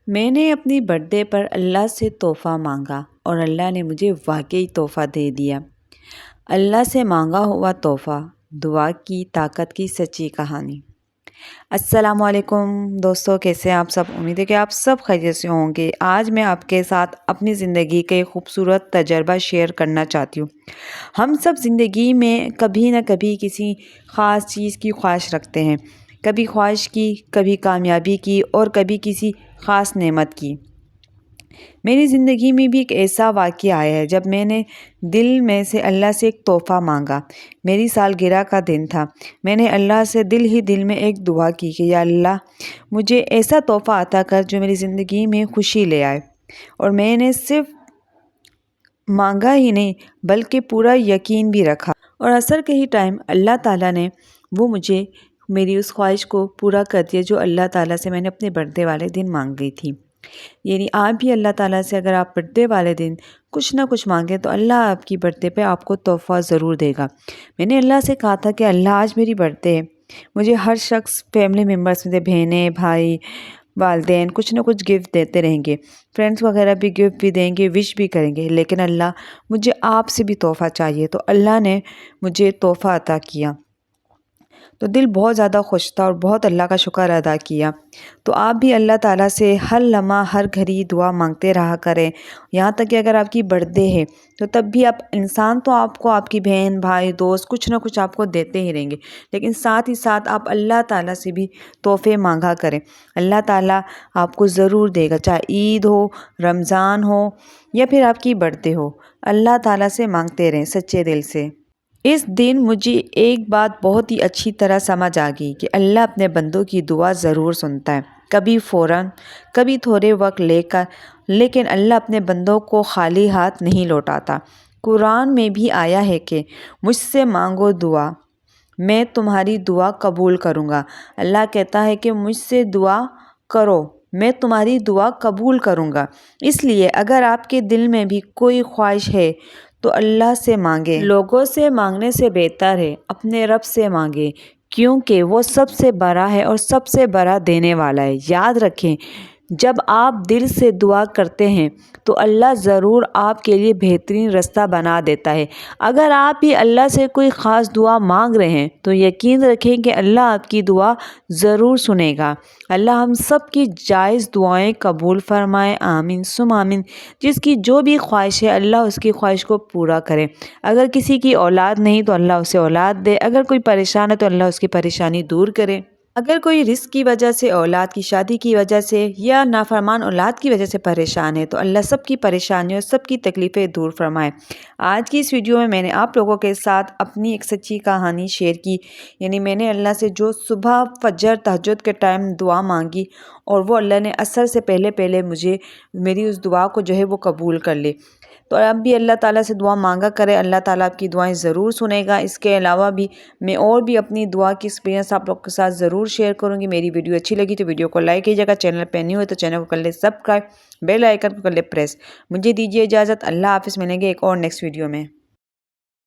میں نے اپنی برتھ ڈے پر اللہ سے تحفہ مانگا اور اللہ نے مجھے واقعی تحفہ دے دیا۔ اللہ سے مانگا ہوا تحفہ، دعا کی طاقت کی سچی کہانی۔ السلام علیکم دوستو، کیسے ہیں آپ سب؟ امید ہے کہ آپ سب خیریت سے ہوں گے۔ آج میں آپ کے ساتھ اپنی زندگی کے خوبصورت تجربہ شیئر کرنا چاہتی ہوں۔ ہم سب زندگی میں کبھی نہ کبھی کسی خاص چیز کی خواہش رکھتے ہیں، کبھی خواہش کی، کبھی کامیابی کی اور کبھی کسی خاص نعمت کی۔ میری زندگی میں بھی ایک ایسا واقعہ آیا ہے جب میں نے دل میں سے اللہ سے ایک تحفہ مانگا۔ میری سالگرہ کا دن تھا۔ میں نے اللہ سے دل میں ایک دعا کی کہ یا اللہ، مجھے ایسا تحفہ عطا کر جو میری زندگی میں خوشی لے آئے۔ اور میں نے صرف مانگا ہی نہیں بلکہ پورا یقین بھی رکھا، اور عصر کے ہی ٹائم اللہ تعالیٰ نے مجھے میری اس خواہش کو پورا کر دیا جو اللہ تعالیٰ سے میں نے اپنے برتھ ڈے والے دن مانگی تھی۔ یعنی آپ بھی اللہ تعالیٰ سے اگر آپ برتھ ڈے والے دن کچھ نہ کچھ مانگیں تو اللہ آپ کی برتھ ڈے پہ آپ کو تحفہ ضرور دے گا۔ میں نے اللہ سے کہا تھا کہ اللہ، آج میری برتھ ڈے ہے، مجھے ہر شخص، فیملی ممبرس میں بہنیں، بھائی، والدین کچھ نہ کچھ گفٹ دیتے رہیں گے، فرینڈس وغیرہ بھی گفٹ بھی دیں گے، وش بھی کریں گے، لیکن اللہ، مجھے آپ سے بھی تحفہ چاہیے۔ تو اللہ نے مجھے تحفہ عطا کیا، تو دل بہت زیادہ خوش تھا اور بہت اللہ کا شکر ادا کیا۔ تو آپ بھی اللہ تعالیٰ سے ہر لمحہ ہر گھڑی دعا مانگتے رہا کریں، یہاں تک کہ اگر آپ کی برتھ ڈے ہے تو تب بھی انسان تو آپ کو، آپ کی بہن، بھائی، دوست کچھ نہ کچھ آپ کو دیتے ہی رہیں گے، لیکن ساتھ ہی ساتھ آپ اللہ تعالیٰ سے بھی تحفے مانگا کریں۔ اللہ تعالیٰ آپ کو ضرور دے گا، چاہے عید ہو، رمضان ہو یا پھر آپ کی برتھ ڈے ہو۔ اللہ تعالیٰ سے مانگتے رہیں سچے دل سے۔ اس دن مجھے ایک بات بہت ہی اچھی طرح سمجھ آ گئی کہ اللہ اپنے بندوں کی دعا ضرور سنتا ہے، کبھی فوراً، کبھی تھوڑے وقت لے کر، لیکن اللہ اپنے بندوں کو خالی ہاتھ نہیں لوٹاتا۔ قرآن میں بھی آیا ہے کہ مجھ سے مانگو دعا، میں تمہاری دعا قبول کروں گا۔ اللہ کہتا ہے کہ مجھ سے دعا کرو، میں تمہاری دعا قبول کروں گا۔ اس لیے اگر آپ کے دل میں بھی کوئی خواہش ہے تو اللہ سے مانگیں۔ لوگوں سے مانگنے سے بہتر ہے اپنے رب سے مانگیں، کیونکہ وہ سب سے بڑا ہے اور سب سے بڑا دینے والا ہے۔ یاد رکھیں، جب آپ دل سے دعا کرتے ہیں تو اللہ ضرور آپ کے لیے بہترین رستہ بنا دیتا ہے۔ اگر آپ بھی اللہ سے کوئی خاص دعا مانگ رہے ہیں تو یقین رکھیں کہ اللہ آپ کی دعا ضرور سنے گا۔ اللہ ہم سب کی جائز دعائیں قبول فرمائے، آمین ثم آمین۔ جس کی جو بھی خواہش ہے اللہ اس کی خواہش کو پورا کرے۔ اگر کسی کی اولاد نہیں تو اللہ اسے اولاد دے، اگر کوئی پریشان ہے تو اللہ اس کی پریشانی دور کرے، اگر کوئی رزق کی وجہ سے، اولاد کی شادی کی وجہ سے یا نافرمان اولاد کی وجہ سے پریشان ہے تو اللہ سب کی پریشانیوں، سب کی تکلیفیں دور فرمائے۔ آج کی اس ویڈیو میں نے آپ لوگوں کے ساتھ اپنی ایک سچی کہانی شیئر کی، یعنی میں نے اللہ سے جو صبح فجر تہجد کے ٹائم دعا مانگی اور وہ اللہ نے عصر سے پہلے مجھے میری اس دعا کو جو ہے وہ قبول کر لی۔ تو اب بھی اللہ تعالیٰ سے دعا مانگا کرے، اللہ تعالیٰ آپ کی دعائیں ضرور سنے گا۔ اس کے علاوہ بھی میں اور بھی اپنی دعا کی ایکسپیرینس آپ لوگ کے ساتھ ضرور شیئر کروں گی۔ میری ویڈیو اچھی لگی تو ویڈیو کو لائک کیجیے گا، چینل پہ نہیں ہوئے تو چینل کو کر لیں سبسکرائب، بیل آئیکن کو کر لیں پریس۔ مجھے دیجیے اجازت، اللہ حافظ، ملیں گے ایک اور نیکسٹ ویڈیو میں۔